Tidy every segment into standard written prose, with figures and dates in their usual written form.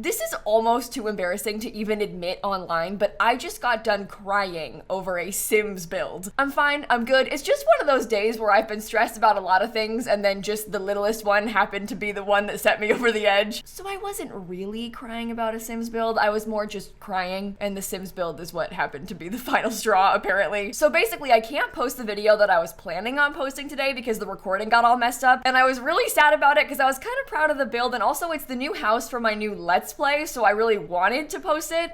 This is almost too embarrassing to even admit online, but I just got done crying over a Sims build. I'm fine, I'm good. It's just one of those days where I've been stressed about a lot of things and then just the littlest one happened to be the one that set me over the edge. So I wasn't really crying about a Sims build, I was more just crying, and the Sims build is what happened to be the final straw, apparently. So basically, I can't post the video that I was planning on posting today because the recording got all messed up, and I was really sad about it because I was kind of proud of the build, and also it's the new house for my new Let's Play, so I really wanted to post it.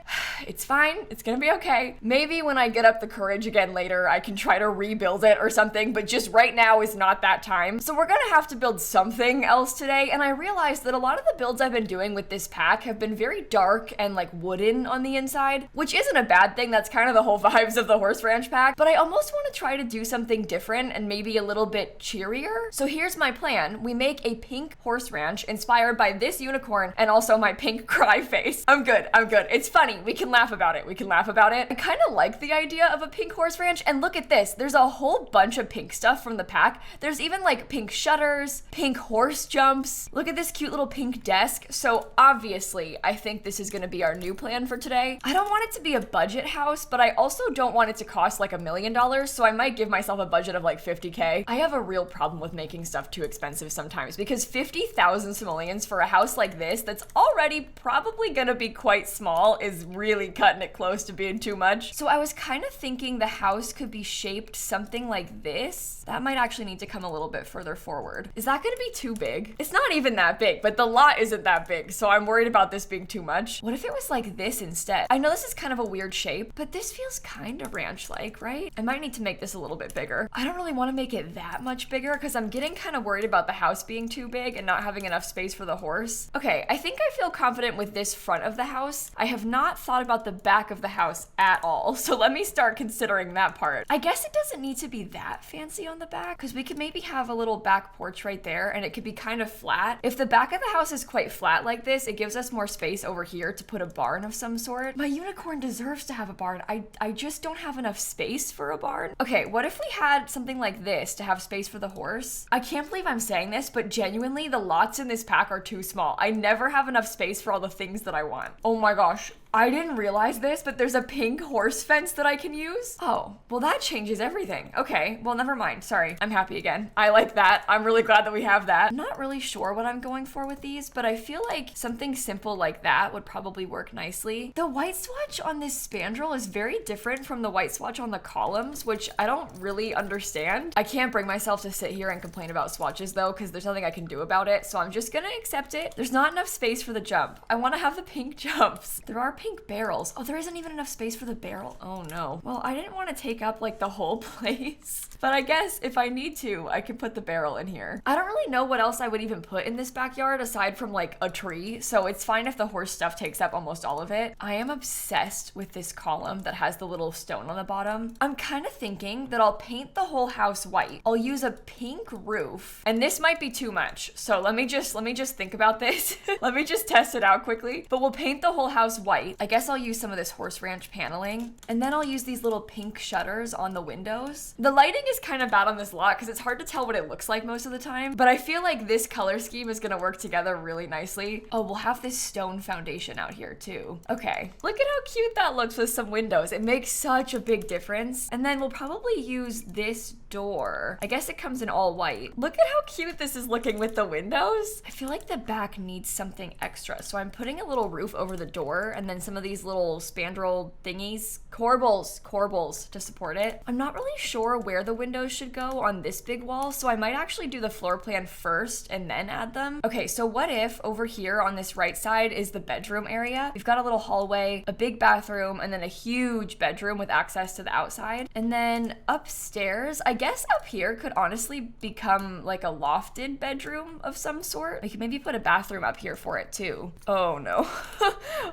It's fine, it's gonna be okay. Maybe when I get up the courage again later, I can try to rebuild it or something, but just right now is not that time. So we're gonna have to build something else today, and I realized that a lot of the builds I've been doing with this pack have been very dark and like wooden on the inside, which isn't a bad thing. That's kind of the whole vibes of the Horse Ranch pack, but I almost want to try to do something different and maybe a little bit cheerier. So here's my plan. We make a pink horse ranch inspired by this unicorn and also my pink cry face. I'm good. It's funny. We can laugh about it. I kind of like the idea of a pink horse ranch, and look at this. There's a whole bunch of pink stuff from the pack. There's even like pink shutters, pink horse jumps. Look at this cute little pink desk. So obviously, I think this is gonna be our new plan for today. I don't want it to be a budget house, but I also don't want it to cost like $1 million, so I might give myself a budget of like 50K. I have a real problem with making stuff too expensive sometimes because 50,000 simoleons for a house like this that's already probably gonna be quite small is really cutting it close to being too much. So I was kind of thinking the house could be shaped something like this. That might actually need to come a little bit further forward. Is that gonna be too big? It's not even that big, but the lot isn't that big, so I'm worried about this being too much. What if it was like this instead? I know this is kind of a weird shape, but this feels kind of ranch-like, right? I might need to make this a little bit bigger. I don't really want to make it that much bigger because I'm getting kind of worried about the house being too big and not having enough space for the horse. Okay, I think I feel confident with this front of the house. I have not thought about the back of the house at all, so let me start considering that part. I guess it doesn't need to be that fancy on the back because we could maybe have a little back porch right there and it could be kind of flat. If the back of the house is quite flat like this, it gives us more space over here to put a barn of some sort. My unicorn deserves to have a barn. I just don't have enough space for a barn. Okay, what if we had something like this to have space for the horse? I can't believe I'm saying this, but genuinely the lots in this pack are too small. I never have enough space for all the things that I want. Oh my gosh. I didn't realize this, but there's a pink horse fence that I can use. Oh, well that changes everything. Okay, well never mind. Sorry, I'm happy again. I like that. I'm really glad that we have that. I'm not really sure what I'm going for with these, but I feel like something simple like that would probably work nicely. The white swatch on this spandrel is very different from the white swatch on the columns, which I don't really understand. I can't bring myself to sit here and complain about swatches though, because there's nothing I can do about it, so I'm just gonna accept it. There's not enough space for the jump. I want to have the pink jumps. There are pink barrels. Oh, there isn't even enough space for the barrel. Oh no. Well, I didn't want to take up like the whole place, but I guess if I need to, I can put the barrel in here. I don't really know what else I would even put in this backyard aside from like a tree, so it's fine if the horse stuff takes up almost all of it. I am obsessed with this column that has the little stone on the bottom. I'm kind of thinking that I'll paint the whole house white. I'll use a pink roof, and this might be too much, so let me just think about this. Let me just test it out quickly. But we'll paint the whole house white. I guess I'll use some of this horse ranch paneling, and then I'll use these little pink shutters on the windows. The lighting is kind of bad on this lot because it's hard to tell what it looks like most of the time, but I feel like this color scheme is gonna work together really nicely. Oh, we'll have this stone foundation out here too. Okay, look at how cute that looks with some windows. It makes such a big difference. And then we'll probably use this door. I guess it comes in all white. Look at how cute this is looking with the windows. I feel like the back needs something extra, so I'm putting a little roof over the door and then some of these little spandrel thingies, corbels to support it. I'm not really sure where the windows should go on this big wall, so I might actually do the floor plan first and then add them. Okay, so what if over here on this right side is the bedroom area? We've got a little hallway, a big bathroom, and then a huge bedroom with access to the outside. And then upstairs, I guess up here could honestly become like a lofted bedroom of some sort. We could maybe put a bathroom up here for it too. Oh no.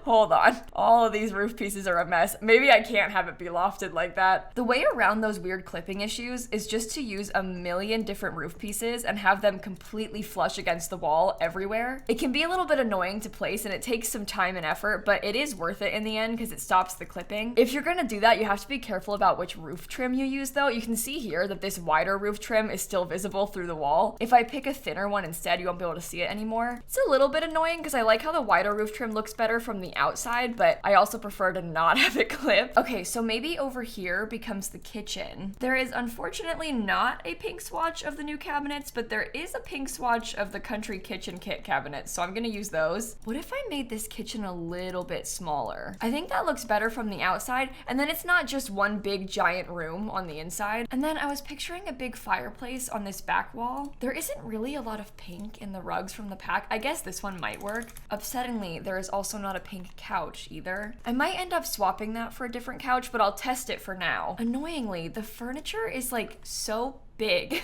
Hold on. on. All of these roof pieces are a mess. Maybe I can't have it be lofted like that. The way around those weird clipping issues is just to use a million different roof pieces and have them completely flush against the wall everywhere. It can be a little bit annoying to place and it takes some time and effort, but it is worth it in the end because it stops the clipping. If you're gonna do that, you have to be careful about which roof trim you use though. You can see here that this wider roof trim is still visible through the wall. If I pick a thinner one instead, you won't be able to see it anymore. It's a little bit annoying because I like how the wider roof trim looks better from the outside, but I also prefer to not have it clipped. Okay, so maybe over here becomes the kitchen. There is unfortunately not a pink swatch of the new cabinets, but there is a pink swatch of the country kitchen kit cabinets, so I'm gonna use those. What if I made this kitchen a little bit smaller? I think that looks better from the outside, and then it's not just one big giant room on the inside. And then I was picturing a big fireplace on this back wall. There isn't really a lot of pink in the rugs from the pack. I guess this one might work. Upsettingly, there is also not a pink couch either. I might end up swapping that for a different couch, but I'll test it for now. Annoyingly, the furniture is like so big.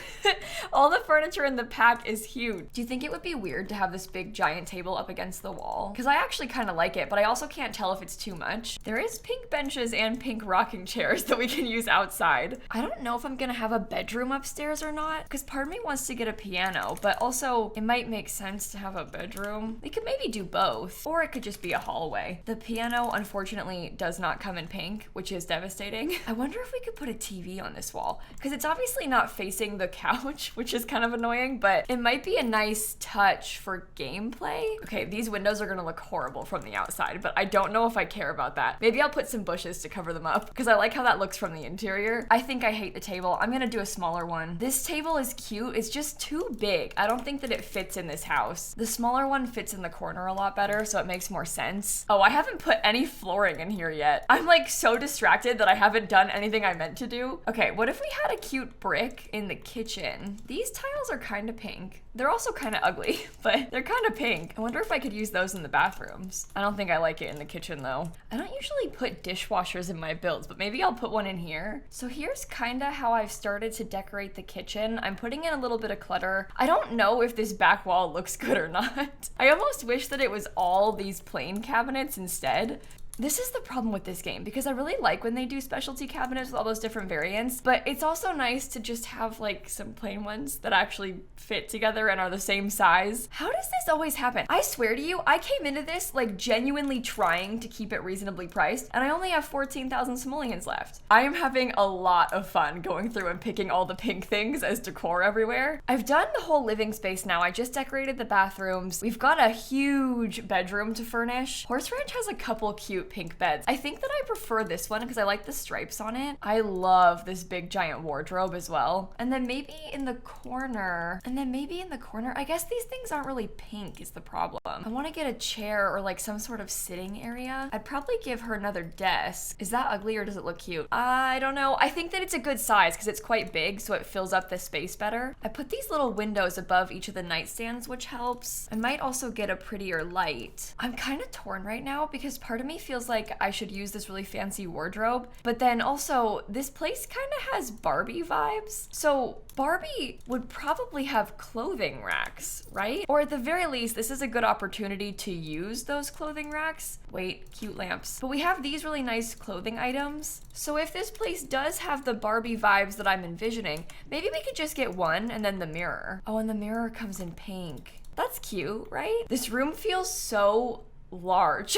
All the furniture in the pack is huge. Do you think it would be weird to have this big giant table up against the wall? Because I actually kind of like it, but I also can't tell if it's too much. There is pink benches and pink rocking chairs that we can use outside. I don't know if I'm gonna have a bedroom upstairs or not, because part of me wants to get a piano, but also it might make sense to have a bedroom. We could maybe do both, or it could just be a hallway. The piano, unfortunately, does not come in pink, which is devastating. I wonder if we could put a TV on this wall, because it's obviously not facing the couch, which is kind of annoying, but it might be a nice touch for gameplay. Okay, these windows are gonna look horrible from the outside, but I don't know if I care about that. Maybe I'll put some bushes to cover them up because I like how that looks from the interior. I think I hate the table. I'm gonna do a smaller one. This table is cute. It's just too big. I don't think that it fits in this house. The smaller one fits in the corner a lot better, so it makes more sense. Oh, I haven't put any flooring in here yet. I'm like so distracted that I haven't done anything I meant to do. Okay, what if we had a cute brick in the kitchen? These tiles are kind of pink. They're also kind of ugly, but they're kind of pink. I wonder if I could use those in the bathrooms. I don't think I like it in the kitchen though. I don't usually put dishwashers in my builds, but maybe I'll put one in here. So here's kind of how I've started to decorate the kitchen. I'm putting in a little bit of clutter. I don't know if this back wall looks good or not. I almost wish that it was all these plain cabinets instead. This is the problem with this game, because I really like when they do specialty cabinets with all those different variants, but it's also nice to just have like some plain ones that actually fit together and are the same size. How does this always happen? I swear to you, I came into this like genuinely trying to keep it reasonably priced, and I only have 14,000 simoleons left. I am having a lot of fun going through and picking all the pink things as decor everywhere. I've done the whole living space now. I just decorated the bathrooms. We've got a huge bedroom to furnish. Horse Ranch has a couple cute pink beds. I think that I prefer this one because I like the stripes on it. I love this big giant wardrobe as well. And then maybe in the corner, I guess these things aren't really pink is the problem. I want to get a chair or like some sort of sitting area. I'd probably give her another desk. Is that ugly or does it look cute? I don't know. I think that it's a good size because it's quite big, so it fills up the space better. I put these little windows above each of the nightstands, which helps. I might also get a prettier light. I'm kind of torn right now because part of me feels like I should use this really fancy wardrobe, but then also this place kind of has Barbie vibes. So Barbie would probably have clothing racks, right? Or at the very least, this is a good opportunity to use those clothing racks. Wait, cute lamps. But we have these really nice clothing items. So if this place does have the Barbie vibes that I'm envisioning, maybe we could just get one and then the mirror. Oh, and the mirror comes in pink. That's cute, right? This room feels so large.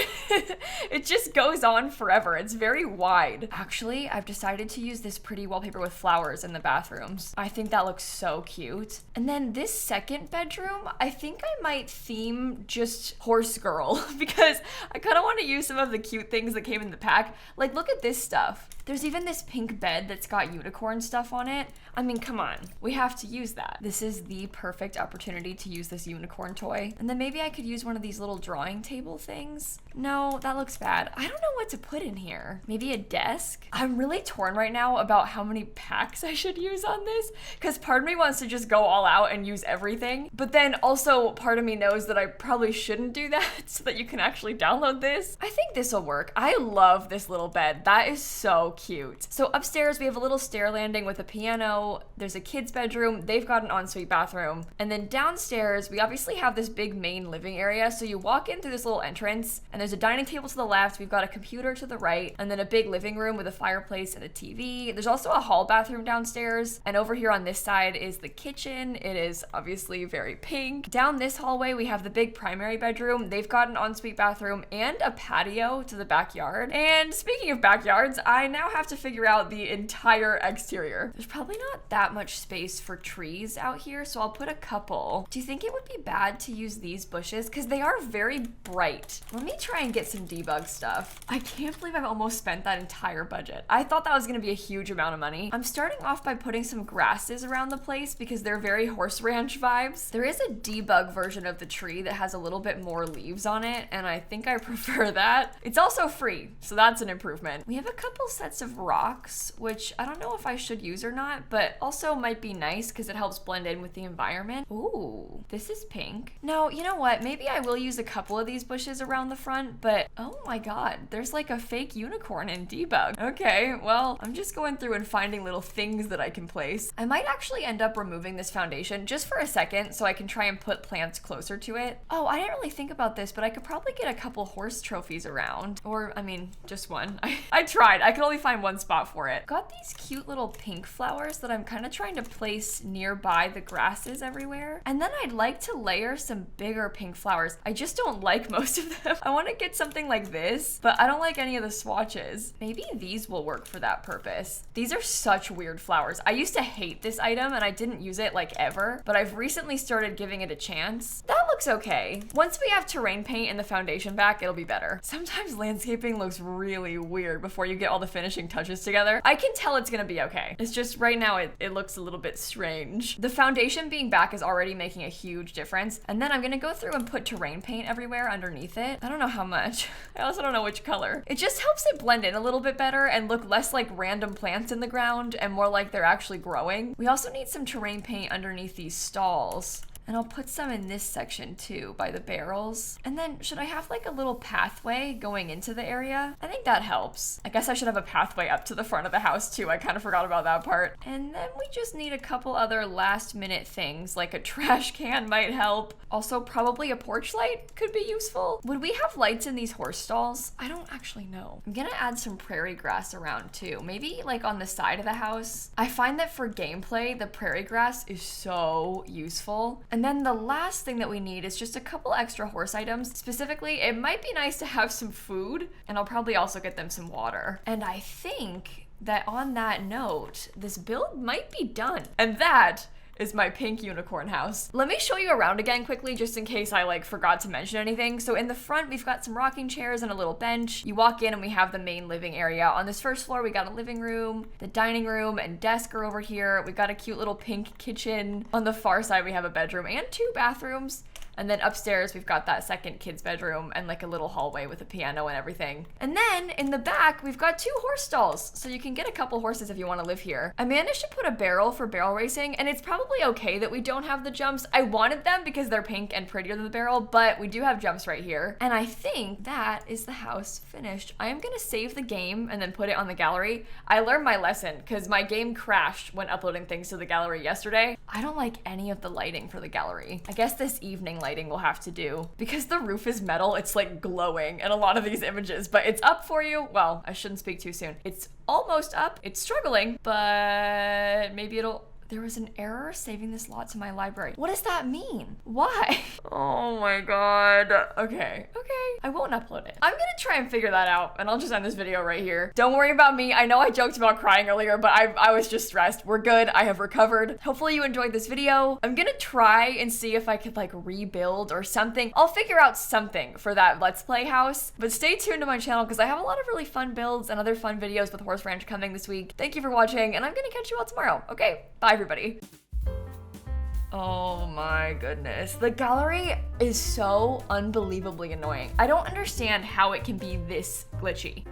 It just goes on forever. It's very wide. Actually, I've decided to use this pretty wallpaper with flowers in the bathrooms. I think that looks so cute. And then this second bedroom, I think I might theme just horse girl because I kind of want to use some of the cute things that came in the pack. Like, look at this stuff. There's even this pink bed that's got unicorn stuff on it. I mean, come on. We have to use that. This is the perfect opportunity to use this unicorn toy. And then maybe I could use one of these little drawing table things. No, that looks bad. I don't know what to put in here. Maybe a desk? I'm really torn right now about how many packs I should use on this, because part of me wants to just go all out and use everything. But then also part of me knows that I probably shouldn't do that so that you can actually download this. I think this will work. I love this little bed. That is so so cute. So upstairs we have a little stair landing with a piano. There's a kid's bedroom. They've got an ensuite bathroom. And then downstairs we obviously have this big main living area. So you walk in through this little entrance and there's a dining table to the left. We've got a computer to the right and then a big living room with a fireplace and a TV. There's also a hall bathroom downstairs. And over here on this side is the kitchen. It is obviously very pink. Down this hallway we have the big primary bedroom. They've got an ensuite bathroom and a patio to the backyard. And speaking of backyards, I now have to figure out the entire exterior. There's probably not that much space for trees out here, so I'll put a couple. Do you think it would be bad to use these bushes? Because they are very bright. Let me try and get some debug stuff. I can't believe I've almost spent that entire budget. I thought that was gonna be a huge amount of money. I'm starting off by putting some grasses around the place because they're very horse ranch vibes. There is a debug version of the tree that has a little bit more leaves on it, and I think I prefer that. It's also free, so that's an improvement. We have a couple sets of rocks, which I don't know if I should use or not, but also might be nice because it helps blend in with the environment. Ooh, this is pink. No, you know what? Maybe I will use a couple of these bushes around the front, but oh my god, there's like a fake unicorn in debug. Okay, well, I'm just going through and finding little things that I can place. I might actually end up removing this foundation just for a second so I can try and put plants closer to it. Oh, I didn't really think about this, but I could probably get a couple horse trophies around. Or, I mean, just one. I tried. I could only find one spot for it. Got these cute little pink flowers that I'm kind of trying to place nearby the grasses everywhere. And then I'd like to layer some bigger pink flowers. I just don't like most of them. I want to get something like this, but I don't like any of the swatches. Maybe these will work for that purpose. These are such weird flowers. I used to hate this item and I didn't use it like ever, but I've recently started giving it a chance. That looks okay. Once we have terrain paint and the foundation back, it'll be better. Sometimes landscaping looks really weird before you get all the finishing touches together. I can tell it's gonna be okay. It's just right now it looks a little bit strange. The foundation being back is already making a huge difference. And then I'm gonna go through and put terrain paint everywhere underneath it. I don't know how much. I also don't know which color. It just helps it blend in a little bit better and look less like random plants in the ground and more like they're actually growing. We also need some terrain paint underneath these stalls. And I'll put some in this section too, by the barrels. And then should I have like a little pathway going into the area? I think that helps. I guess I should have a pathway up to the front of the house too. I kind of forgot about that part. And then we just need a couple other last minute things, like a trash can might help. Also probably a porch light could be useful. Would we have lights in these horse stalls? I don't actually know. I'm gonna add some prairie grass around too. Maybe like on the side of the house. I find that for gameplay, the prairie grass is so useful. And then the last thing that we need is just a couple extra horse items. Specifically, it might be nice to have some food, and I'll probably also get them some water. And I think that on that note, this build might be done. And that is my pink unicorn house. Let me show you around again quickly, just in case I like forgot to mention anything. So in the front, we've got some rocking chairs and a little bench. You walk in and we have the main living area. On this first floor, we got a living room, the dining room and desk are over here. We've got a cute little pink kitchen. On the far side, we have a bedroom and 2 bathrooms. And then upstairs, we've got that second kid's bedroom and like a little hallway with a piano and everything. And then in the back, we've got 2 horse stalls. So you can get a couple horses if you want to live here. I managed to put a barrel for barrel racing, and it's probably okay that we don't have the jumps. I wanted them because they're pink and prettier than the barrel, but we do have jumps right here. And I think that is the house finished. I am gonna save the game and then put it on the gallery. I learned my lesson because my game crashed when uploading things to the gallery yesterday. I don't like any of the lighting for the gallery. I guess this evening lighting will have to do. Because the roof is metal, it's like glowing in a lot of these images, but it's up for you. Well, I shouldn't speak too soon. It's almost up. It's struggling, but maybe it'll... There was an error saving this lot to my library. What does that mean? Why? Oh my god. Okay. I won't upload it. I'm gonna try and figure that out, and I'll just end this video right here. Don't worry about me. I know I joked about crying earlier, but I was just stressed. We're good. I have recovered. Hopefully you enjoyed this video. I'm gonna try and see if I could like rebuild or something. I'll figure out something for that Let's Play house, but stay tuned to my channel because I have a lot of really fun builds and other fun videos with Horse Ranch coming this week. Thank you for watching, and I'm gonna catch you all tomorrow. Okay, bye everybody. Oh my goodness. The gallery is so unbelievably annoying. I don't understand how it can be this glitchy.